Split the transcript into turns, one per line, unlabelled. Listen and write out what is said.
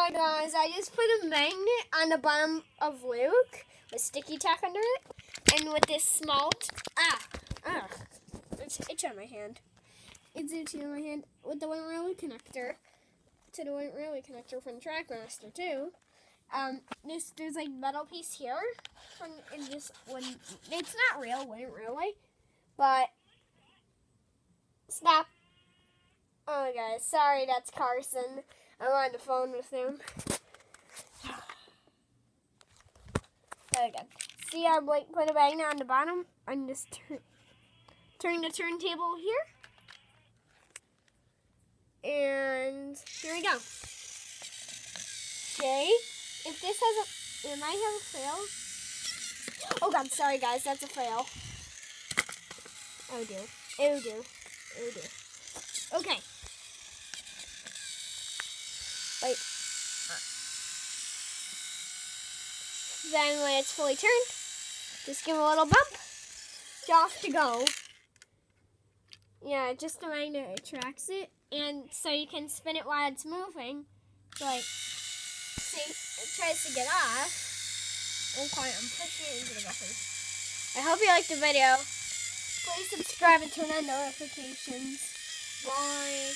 Hi guys, I just put a magnet on the bottom of Luke with sticky tack under it, and with this small it's on my hand. It's itchy on my hand with the Went Railway connector to the Went Railway connector from Trackmaster too. There's like metal piece here from in this one. It's not real Went Railway, but stop. Oh guys, sorry, that's Carson. I'm on the phone with him. There we go. See how Blake put a magnet on the bottom? I'm just turning the turntable here. And here we go. Okay. If this has it might have a fail. Oh god, sorry guys, that's a fail. Oh dear. Oh dear. Oh dear. Okay. Wait. Then when it's fully turned, just give it a little bump. It's off to go. Yeah, just the magnet attracts it, and so you can spin it while it's moving. Like, see, it tries to get off. Oh, quiet, I'm pushing it into the buffers. I hope you liked the video. Please subscribe and turn on notifications. Bye.